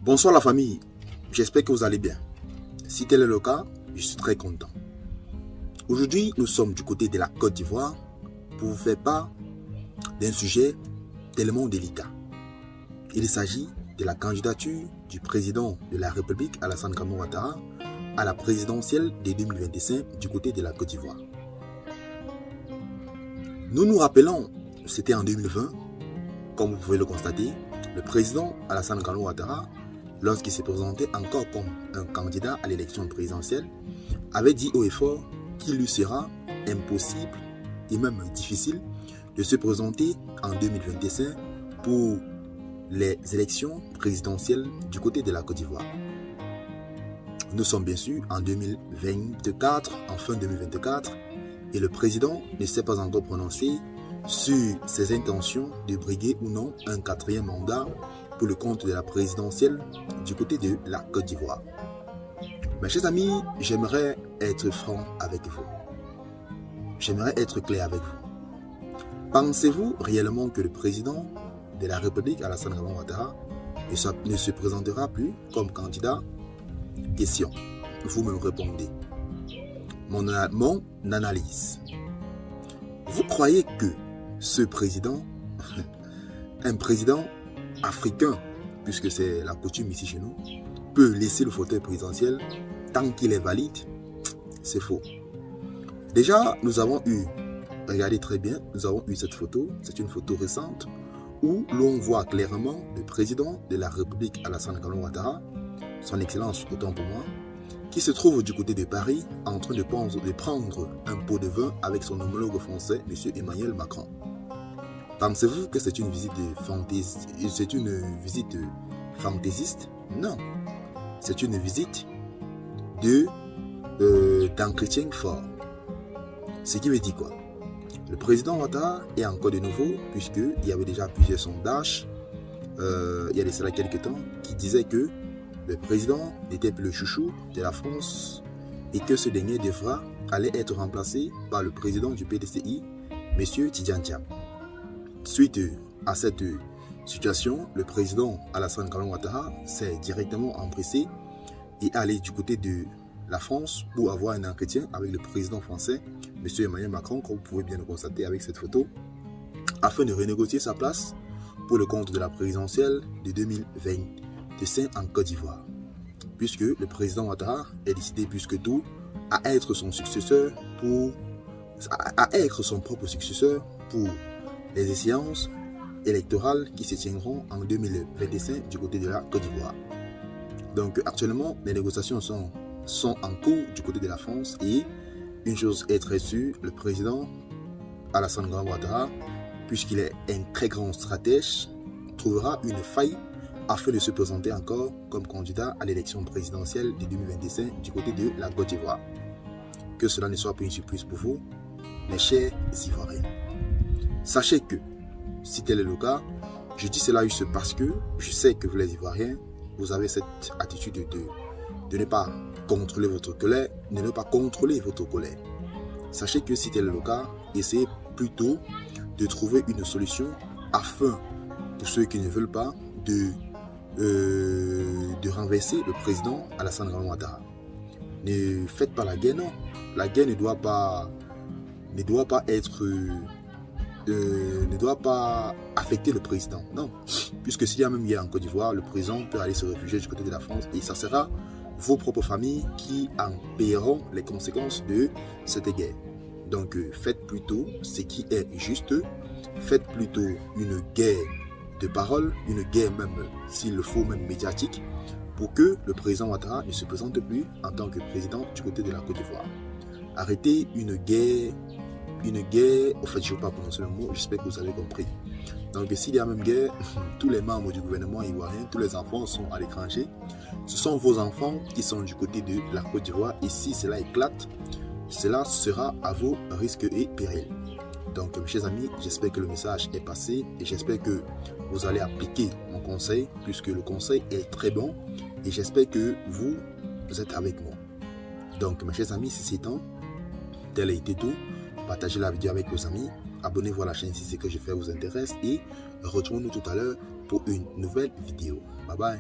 Bonsoir la famille, j'espère que vous allez bien. Si tel est le cas, je suis très content. Aujourd'hui, nous sommes du côté de la Côte d'Ivoire pour vous faire part d'un sujet tellement délicat. Il s'agit de la candidature du président de la République, Alassane Ouattara, à la présidentielle de 2025 du côté de la Côte d'Ivoire. Nous nous rappelons, c'était en 2020, comme vous pouvez le constater, le président Alassane Ouattara, lorsqu'il s'est présenté encore comme un candidat à l'élection présidentielle, avait dit haut et fort qu'il lui sera impossible et même difficile de se présenter en 2025 pour les élections présidentielles du côté de la Côte d'Ivoire. Nous sommes bien sûr en 2024, en fin 2024, et le président ne s'est pas encore prononcé sur ses intentions de briguer ou non un 4e mandat pour le compte de la présidentielle du côté de la Côte d'Ivoire. Mes chers amis, j'aimerais être franc avec vous. J'aimerais être clair avec vous. Pensez-vous réellement que le président de la République, Alassane Ouattara, ne se présentera plus comme candidat? Question. Vous me répondez. Mon analyse. Vous croyez que ce président, un président africain, puisque c'est la coutume ici chez nous, peut laisser le fauteuil présidentiel tant qu'il est valide? C'est faux. Déjà, nous avons eu, regardez très bien, nous avons eu cette photo, c'est une photo récente, où l'on voit clairement le président de la République, Alassane Ouattara, son excellence autant pour moi, qui se trouve du côté de Paris en train de prendre un pot de vin avec son homologue français, M. Emmanuel Macron. Pensez-vous que c'est une visite fantaisiste? Non. C'est une visite d'entretien fort. Ce qui veut dire quoi? Le président Ouattara est encore de nouveau, puisqu'il y avait déjà plusieurs sondages, il y a de cela quelques temps, qui disaient que le président n'était plus le chouchou de la France et que ce dernier allait être remplacé par le président du PDCI, M. Tidjane Thiam. Suite à cette situation, le président Alassane Ouattara s'est directement empressé et allé du côté de la France pour avoir un entretien avec le président français, M. Emmanuel Macron, comme vous pouvez bien le constater avec cette photo, afin de renégocier sa place pour le compte de la présidentielle de 2025 en Côte d'Ivoire. Puisque le président Ouattara est décidé plus que tout à être son successeur à être son propre successeur pour les échéances électorales qui se tiendront en 2025 du côté de la Côte d'Ivoire. Donc actuellement, les négociations sont en cours du côté de la France et une chose est très sûre, le président Alassane Ouattara, puisqu'il est un très grand stratège, trouvera une faille afin de se présenter encore comme candidat à l'élection présidentielle de 2025 du côté de la Côte d'Ivoire. Que cela ne soit pas une surprise pour vous, mes chers Ivoiriens. Sachez que, si tel est le cas, je dis cela juste parce que je sais que vous les Ivoiriens, vous avez cette attitude de ne pas contrôler votre colère, de ne pas contrôler votre colère. Sachez que si tel est le cas, essayez plutôt de trouver une solution afin, pour ceux qui ne veulent pas, de renverser le président Alassane Ouattara. Ne faites pas la guerre, non. La guerre ne doit pas affecter le président, non. Puisque s'il y a même guerre en Côte d'Ivoire, le président peut aller se réfugier du côté de la France et ça sera vos propres familles qui en paieront les conséquences de cette guerre. Donc faites plutôt ce qui est juste, faites plutôt une guerre de parole, une guerre même, s'il le faut, même médiatique, pour que le président Ouattara ne se présente plus en tant que président du côté de la Côte d'Ivoire. Arrêtez une guerre, en fait je ne vais pas prononcer le mot, j'espère que vous avez compris. Donc s'il y a même guerre, tous les membres du gouvernement ivoirien, tous les enfants sont à l'étranger. Ce sont vos enfants qui sont du côté de la Côte d'Ivoire et si cela éclate, cela sera à vos risques et périls. Donc mes chers amis, j'espère que le message est passé et j'espère que vous allez appliquer mon conseil puisque le conseil est très bon et j'espère que vous êtes avec moi. Donc mes chers amis, si c'est temps, tel a été tout. Partagez la vidéo avec vos amis, abonnez-vous à la chaîne si ce que je fais vous intéresse et retrouvons-nous tout à l'heure pour une nouvelle vidéo. Bye bye.